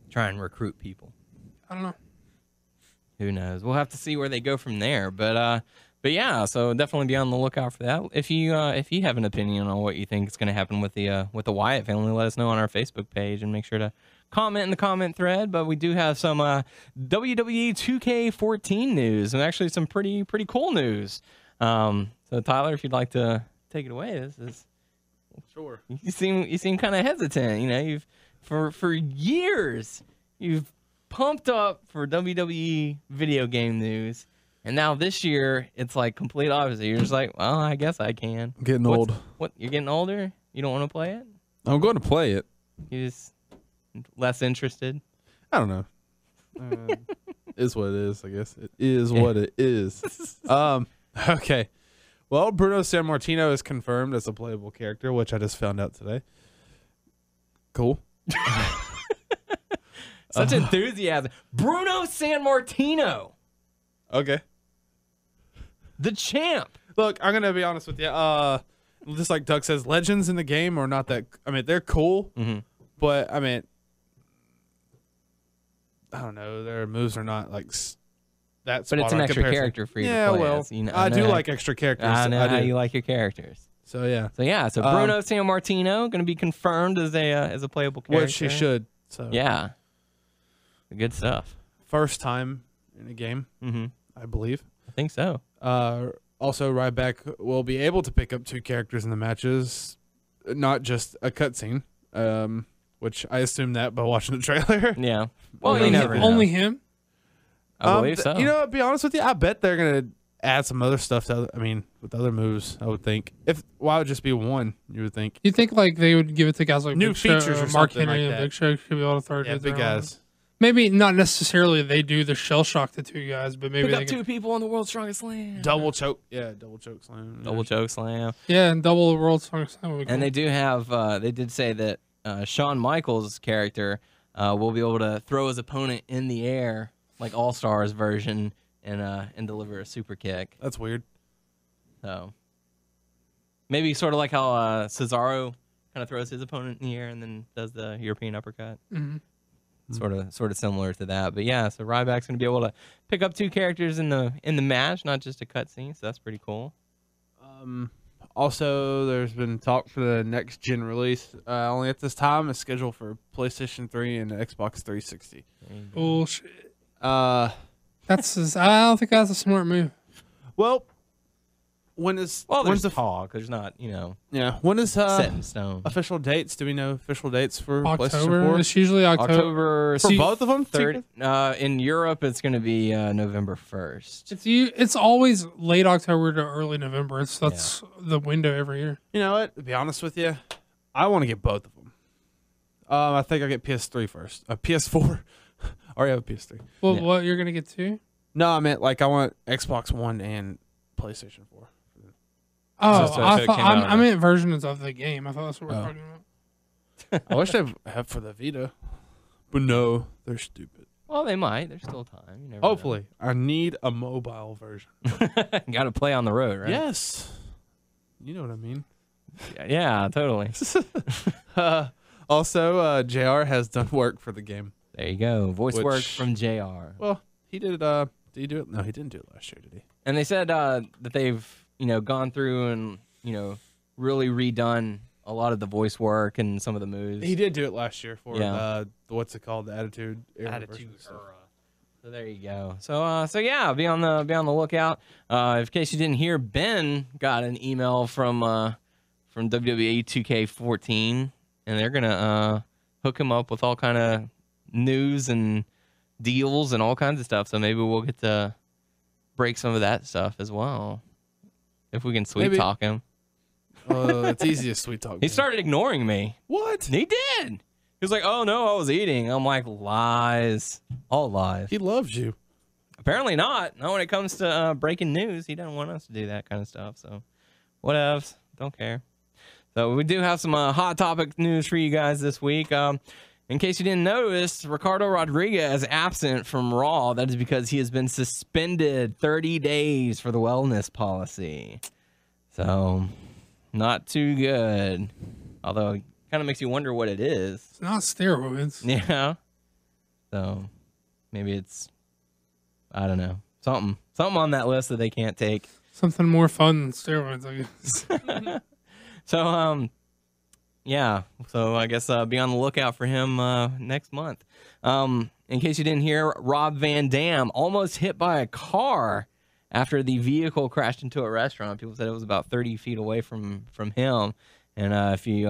Try and recruit people. I don't know. Who knows? We'll have to see where they go from there. But yeah, so definitely be on the lookout for that. If you have an opinion on what you think is going to happen with the Wyatt family, let us know on our Facebook page and make sure to comment in the comment thread. But we do have some WWE 2K14 news and actually some pretty cool news. So Tyler, if you'd like to take it away, this is Sure. You seem kind of hesitant. You know, you've for years you've pumped up for WWE video game news, and now this year it's like complete opposite. You're just like, well, I guess I can. I'm getting old. What? You're getting older? You don't want to play it? I'm going to play it. You just less interested? I don't know. Is what it is, I guess. It is what it is. Okay. Well, Bruno Sammartino is confirmed as a playable character, which I just found out today. Cool. Such enthusiasm. Bruno Sammartino, Okay. the champ. Look, I'm gonna be honest with you. Just like Doug says, legends in the game are not that. I mean, they're cool, but I mean, I don't know. Their moves are not like that. But it's an extra character for you to play as. You know, I do like extra characters. I know how you like your characters. So yeah. So Bruno Sammartino going to be confirmed as a playable character. Which he should. So yeah. Good stuff. First time in a game, I believe. I think so. Also, Ryback will be able to pick up 2 characters in the matches, not just a cutscene, which I assumed that by watching the trailer. Yeah. Well, Only you never know. only him. I believe so. You know, to be honest with you, I bet they're gonna add some other stuff to. With other moves, I would think. Why would just be one? You would think. You think like they would give it to guys like New Big Show, features or Mark something Henry like and that. Big Show should be able to throw Yeah, dudes big around. guys. Maybe not necessarily they do the shell shock to 2 guys, but maybe Pick they up can, 2 people on the World's Strongest Slam. Double choke. Yeah, double choke slam. Double choke slam. yeah, and double the world song. And they do have. They did say that Shawn Michaels' character will be able to throw his opponent in the air like All Stars version and deliver a super kick. That's weird. So maybe sort of like how Cesaro kind of throws his opponent in the air and then does the European uppercut. Sort of similar to that. But yeah, so Ryback's going to be able to pick up 2 characters in the match, not just a cutscene. So that's pretty cool. Also, there's been talk for the next gen release. Only at this time is scheduled for PlayStation 3 and Xbox 360. Bullshit. Uh, That's I don't think that's a smart move. well, when is There's the talk. There's not, when is set in stone. official dates? Do we know official dates for PlayStation October. 4? It's usually October. October For both of them? 3rd. In Europe, it's going to be November 1st. It's always late October to early November. That's the window every year. You know what? To be honest with you, I want to get both of them. I think I'll get PS3 first. PS4. I already have a PS3. Well, what you're gonna get 2? No, I meant like I want Xbox One and PlayStation 4. Oh, So I it thought came out I meant versions of the game. I thought that's what we're talking about. I wish they have for the Vita, but no, they're stupid. Well, they might. There's still time. You never know. Hopefully, I need a mobile version. Got to play on the road, right? Yes, you know what I mean. Yeah, totally. Also, JR has done work for the game. There you go. Voice work Which- from JR. Well, he did. Did he do it? No, he didn't do it last year, did he? And they said that they've, gone through and, really redone a lot of the voice work and some of the moves. He did do it last year for Yeah. the what's it called? The Attitude Era version and stuff. So there you go. So yeah, be on the lookout. In case you didn't hear, Ben got an email from from WWE 2K14, and they're gonna hook him up with all kind of news and deals and all kinds of stuff. So maybe we'll get to break some of that stuff as well if we can sweet talk him. It's easy to sweet talk. He started ignoring me. What? He did. He was like, "Oh no, I was eating." I'm like, lies, all lies. He loves you. Apparently not. Not when it comes to breaking news. He doesn't want us to do that kind of stuff. So, whatevs. Don't care. So we do have some hot topic news for you guys this week. In case you didn't notice, Ricardo Rodriguez is absent from Raw. That is because he has been suspended 30 days for the wellness policy. So, not too good. Although, it kind of makes you wonder what it is. It's not steroids. Yeah. So, maybe it's, I don't know, something on that list that they can't take. Something more fun than steroids, I guess. So, yeah. So I guess be on the lookout for him next month. In case you didn't hear, Rob Van Dam almost hit by a car after the vehicle crashed into a restaurant. People said it was about 30 feet away from him. And if you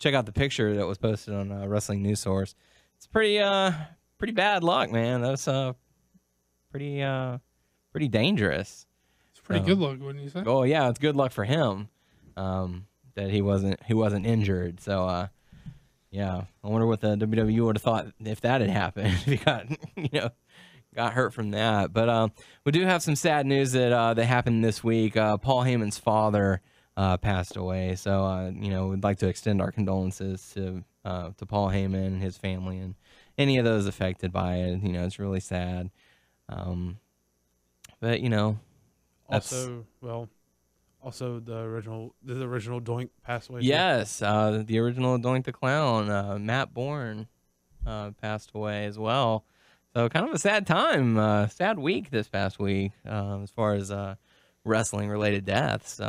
check out the picture that was posted on Wrestling News Source, it's pretty bad luck, man. That's pretty dangerous. It's pretty good luck, wouldn't you say? Oh yeah, it's good luck for him. That he wasn't injured. So yeah, I wonder what the WWE would have thought if that had happened. If he got hurt from that. But we do have some sad news that happened this week. Paul Heyman's father passed away. So we'd like to extend our condolences to Paul Heyman and his family and any of those affected by it. It's really sad. But Also, the original Doink passed away. Yes, the original Doink the Clown, Matt Bourne, passed away as well. So kind of a sad time, sad week this past week as far as wrestling-related deaths.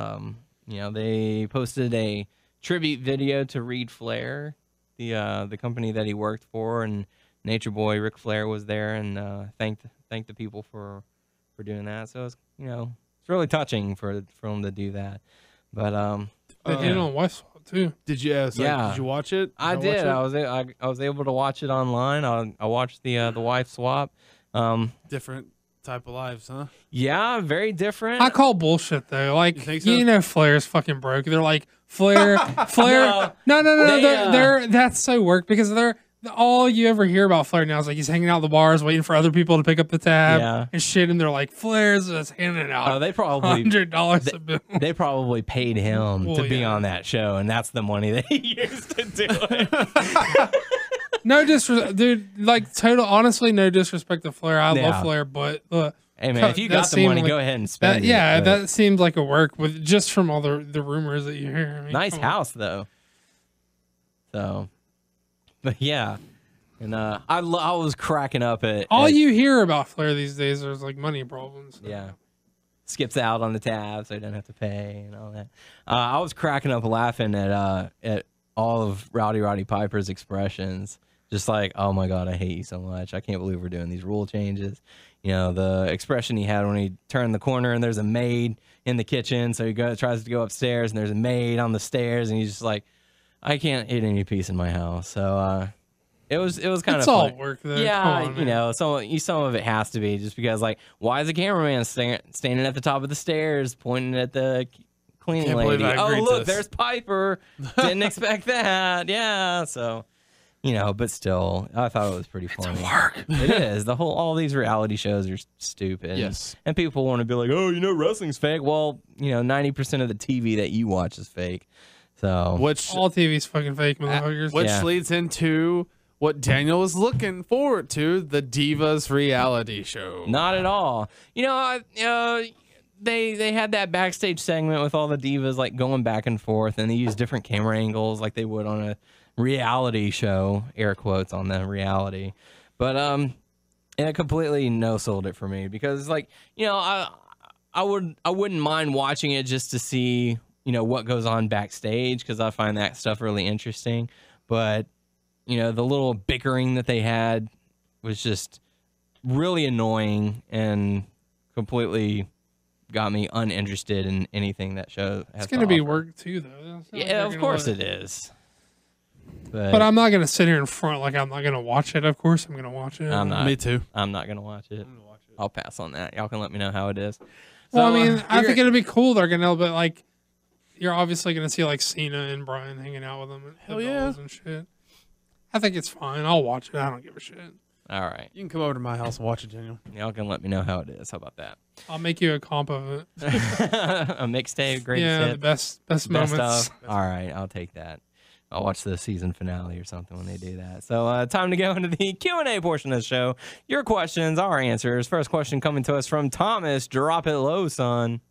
They posted a tribute video to Reed Flair, the company that he worked for, and Nature Boy Ric Flair was there and thanked the people for doing that. So it's it's really touching for him to do that. But they did it on Wife Swap too. Did you? Did you watch it? I did. I was able to watch it online. I watched the Wife Swap. Different type of lives, huh? Yeah, very different. I call bullshit though. Like you think so? Flair's fucking broke. They're like Flair. No. That's so work because they're. All you ever hear about Flair now is like he's hanging out at the bars waiting for other people to pick up the tab and shit, and they're like, Flair's just handing out they probably $100 a bill. They probably paid him to be on that show, and that's the money that he used to do it. No disrespect, dude. Like honestly, no disrespect to Flair. I love Flair, but hey man, if you got the money, go ahead and spend it. Yeah, that seems like a work with just from all the rumors that you hear. I mean, nice house though. So. But yeah, and I was cracking up at all you hear about Flair these days. There's like money problems. So. Yeah, skips out on the tab so he doesn't have to pay and all that. I was cracking up laughing at all of Roddy Piper's expressions, just like, "Oh my God, I hate you so much. I can't believe we're doing these rule changes." The expression he had when he turned the corner and there's a maid in the kitchen, so he tries to go upstairs and there's a maid on the stairs, and he's just like, I can't eat any peace in my house. So it was kind of fun. It's all work though. Yeah, some of it has to be just because like why is the cameraman standing at the top of the stairs pointing at the cleaning lady? Oh look, there's Piper. Didn't expect that. Yeah, so but still, I thought it was pretty funny. It's work. It is. All these reality shows are stupid. Yes. And people want to be like, oh, wrestling's fake. Well, 90% of the TV that you watch is fake. So all TV's fucking fake, motherfuckers. Which leads into what Daniel was looking forward to, the Divas reality show. Not at all. They had that backstage segment with all the divas like going back and forth, and they used different camera angles like they would on a reality show, air quotes on the reality. But it completely no-sold it for me because like I wouldn't mind watching it just to see what goes on backstage because I find that stuff really interesting. But, the little bickering that they had was just really annoying and completely got me uninterested in anything that show has It's going to be offer. work too, though. It's not like Yeah, they're of gonna course let- it is. But I'm not going to sit here in front like I'm not going to watch it. Of course I'm going to watch it. I'm not. Me too. I'm not gonna watch it. I'll pass on that. Y'all can let me know how it is. Well, So, I mean, I you're- think it'll be cool. They're going to, but like, you're obviously going to see like Cena and Bryan hanging out with them at Hell the yeah. Bellas and shit. I think it's fine. I'll watch it. I don't give a shit. all right. You can come over to my house and watch it, Daniel. Y'all can let me know how it is. How about that? I'll make you a comp of it. A mixtape, greatest Yeah, the hits, best best moments. of. All right, I'll take that. I'll watch the season finale or something when they do that. So time to go into the Q&A portion of the show. Your questions, our answers. First question coming to us from Thomas. Drop it low, son.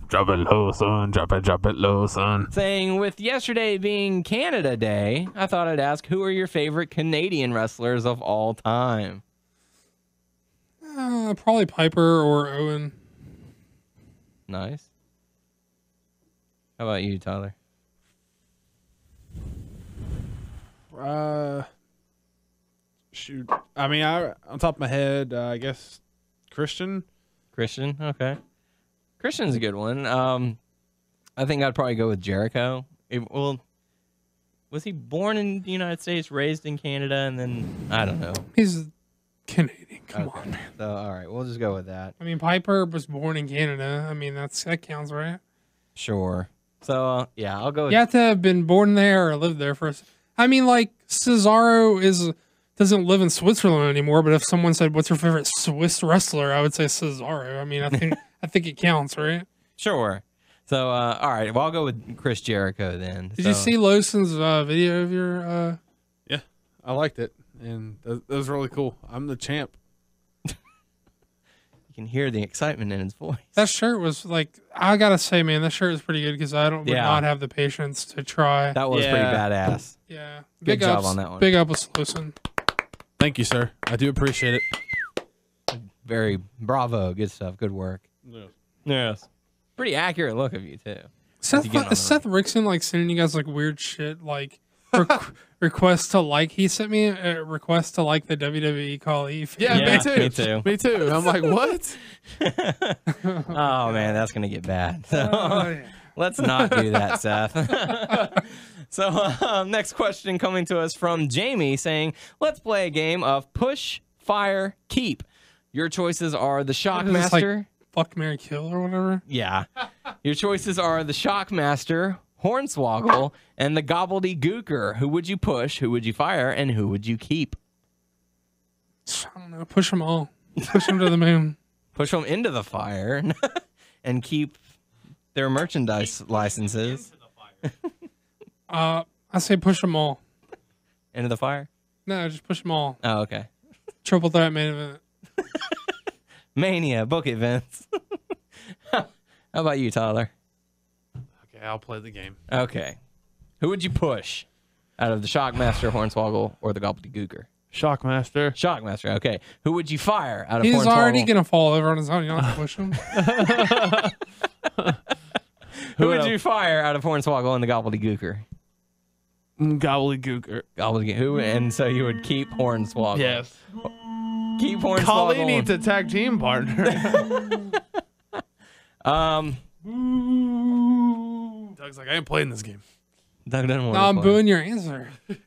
Drop it low, son. Drop it low, son. Saying, with yesterday being Canada Day, I thought I'd ask, who are your favorite Canadian wrestlers of all time? Probably Piper or Owen. Nice. How about you, Tyler? Shoot. I mean, on top of my head, I guess Christian. Christian? Okay. Christian's a good one. I think I'd probably go with Jericho. Well, was he born in the United States, raised in Canada, and then, I don't know. He's Canadian. Come Okay. on, man. So, all right, we'll just go with that. I mean, Piper was born in Canada. I mean, that counts, right? Sure. So, yeah, I'll go with You have to have been born there or lived there first. I mean, like Cesaro doesn't live in Switzerland anymore. But if someone said, "What's your favorite Swiss wrestler?" I would say Cesaro. I mean, I think it counts, right? Sure. So, all right, well, I'll go with Chris Jericho then. Did you see Lawson's video of your? Yeah, I liked it, and that was really cool. I'm the champ. You can hear the excitement in his voice. That shirt was like, I gotta say, man, that shirt is pretty good because would Yeah. not have the patience to try. That was pretty Yeah. badass. Yeah, Good big job ups, on that one. Big up with Lawson. Thank you, sir. I do appreciate it. Very bravo. Good stuff. Good work. Yes. Pretty accurate look of you, too. Seth, You getting on the Seth Rickson like sending you guys like weird shit like request to like. He sent me a request to like the WWE Khali. Yeah, Yeah, me too. me too. Me too. I'm like, what? Oh, man, that's going to get bad. So, Yeah. let's not do that, Seth. So, next question coming to us from Jamie saying, let's play a game of push, fire, keep. Your choices are the What is this, like, Shockmaster. Fuck, Mary, kill or whatever. Yeah. Your choices are the Shockmaster, Hornswoggle, and the Gobbledygooker. Who would you push, who would you fire, and who would you keep? I don't know. Push them all. Push them to the moon. Push them into the fire and keep their merchandise licenses I say push them all. into the fire. No, just push them all. Oh, okay. Triple threat main event. Mania, book it, Vince. How about you, Tyler? Okay, I'll play the game. Okay. Who would you push out of the Shockmaster, Hornswoggle, or the Gobbledygooker? Shockmaster. Shockmaster, okay. Who would you fire out of He's Hornswoggle? already gonna fall over on his own. You don't have to push him. Who would you fire out of Hornswoggle and the Gobbledygooker? Gobbledygooker. Gobbledygooker. Who? And so you would keep Hornswoggle. Yes. Keep Hornswoggle. Khali needs a tag team partner. Doug's like, I ain't playing this game. Doug doesn't want No, to I'm play. booing your answer. You're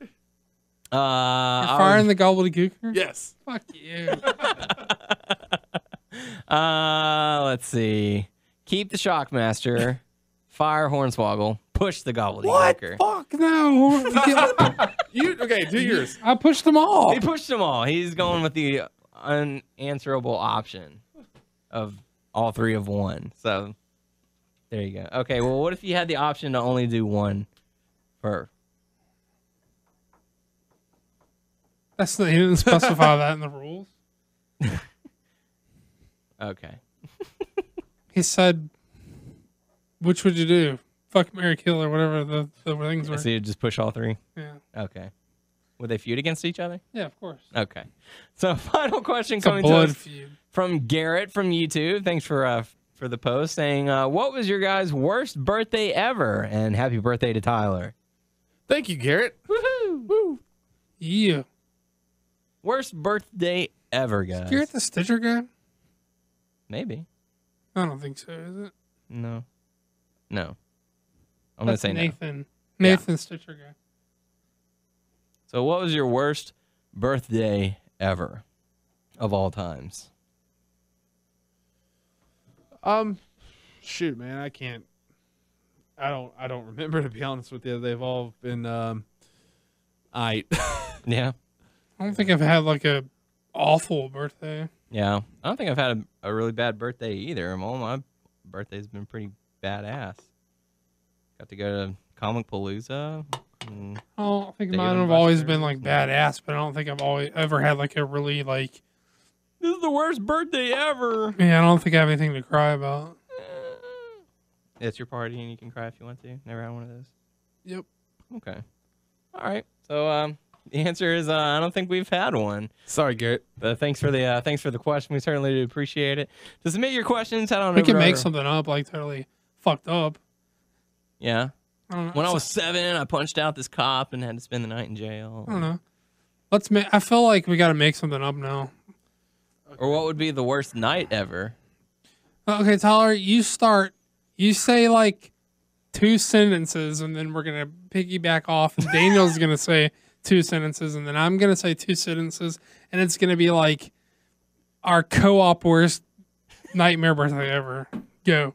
firing the gobbledygooker? Yes. Fuck you. Let's see. Keep the Shockmaster. Fire Hornswoggle. Push the Gobbledygooker. Fuck no. Okay, do yours. I pushed them all. He pushed them all. He's going with the unanswerable option of all three of one. So there you go. Okay, well, what if you had the option to only do one for? He didn't specify that in the rules. Okay. He said, which would you do? Fuck, marry, kill, or whatever the things were. So you just push all three? Yeah. Okay. Would they feud against each other? Yeah, of course. Okay. So final question It's a coming to blood us feud. from Garrett from YouTube. Thanks for the post saying, what was your guys' worst birthday ever? And happy birthday to Tyler. Thank you, Garrett. Woohoo! Woo! Yeah. Worst birthday ever, guys. You're at the Stitcher guy? Maybe. I don't think so, is it? No. I'm going to say Nathan. no. Nathan Stitcher guy. So what was your worst birthday ever of all times? Shoot, man, I don't remember, to be honest with you. They've all been Yeah. I don't think I've had like a awful birthday. Yeah. I don't think I've had a really bad birthday either. All my birthday's been pretty badass. Got to go to Comic Palooza. I think Dave mine and have always Buster's. been like badass, but I don't think I've ever had like a really like. This is the worst birthday ever. Yeah, I don't think I have anything to cry about. It's your party and you can cry if you want to. Never had one of those. Yep. Okay. All right. So the answer is I don't think we've had one. Sorry, Garrett. But thanks for the question. We certainly do appreciate it. To submit your questions, head on We over can to make our- something up like totally fucked up. Yeah. I don't know. When I was 7, I punched out this cop and had to spend the night in jail. I don't know. Let's make. I feel like we got to make something up now. Or what would be the worst night ever? Okay, Tyler, you start. You say like 2 sentences, and then we're gonna piggyback off. And Daniel's gonna say 2 sentences, and then I'm gonna say 2 sentences, and it's gonna be like our co-op worst nightmare birthday ever. Go.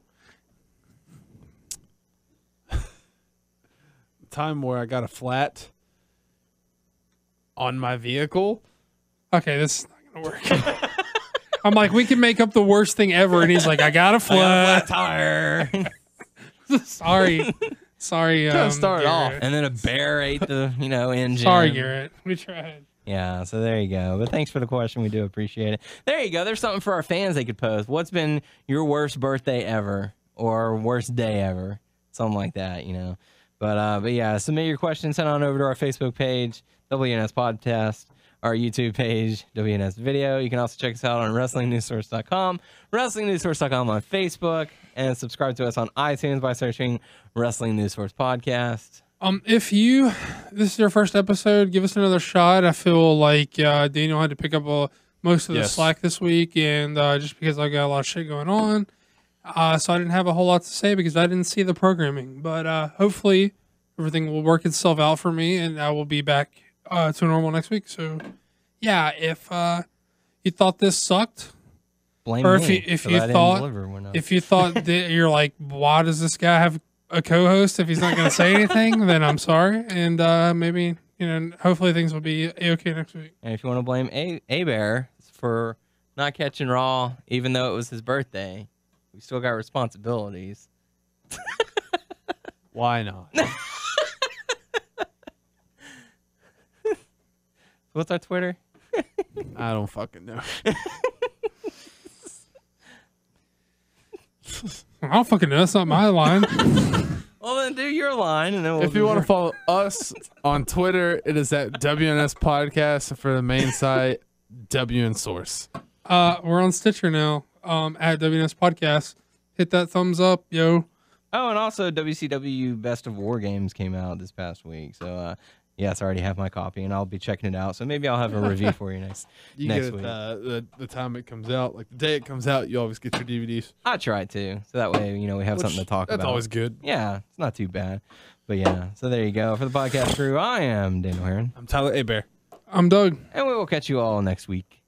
Time where I got a flat on my vehicle. Okay, this is not gonna work. I'm like, we can make up the worst thing ever, and he's like, I got a flat. tire. Sorry. Gotta start it off. Garrett. And then a bear ate the, engine. Sorry, Garrett. We tried. Yeah, so there you go. But thanks for the question. We do appreciate it. There you go. There's something for our fans they could post. What's been your worst birthday ever or worst day ever? Something like that, But yeah, submit your questions. Send on over to our Facebook page, WNS Podcast, our YouTube page, WNS Video. You can also check us out on WrestlingNewsSource.com, WrestlingNewsSource.com on Facebook, and subscribe to us on iTunes by searching Wrestling News Source Podcast. If this is your first episode, give us another shot. I feel like Daniel had to pick up most of the slack this week, and just because I got a lot of shit going on, so I didn't have a whole lot to say because I didn't see the programming. But hopefully everything will work itself out for me, and I will be back to normal next week. So yeah, if you thought this sucked, Blame or me, if 'cause you I didn't thought deliver when I- if you thought that you're like, why does this guy have a co-host if he's not going to say anything? Then I'm sorry, and maybe hopefully things will be okay next week. And if you want to blame A-Bear for not catching Raw, even though it was his birthday, we still got responsibilities. Why not? What's our Twitter? I don't fucking know. I don't fucking know. That's not my line. Well, then do your line, and then we'll If you want to follow us on Twitter, it is at WNS Podcast. For the main site, WN Source. We're on Stitcher now. At WNS Podcast. Hit that thumbs up, yo. Oh, and also WCW Best of War Games came out this past week. So, yes, I already have my copy, and I'll be checking it out. So maybe I'll have a review for you next You next get week. it the time it comes out. Like the day it comes out, you always get your DVDs. I try to, so that way we have something to talk That's about. always good. Yeah, it's not too bad. But yeah, so there you go. For the podcast crew, I am Daniel Heron, I'm Tyler Abear. I'm Doug. and we will catch you all next week.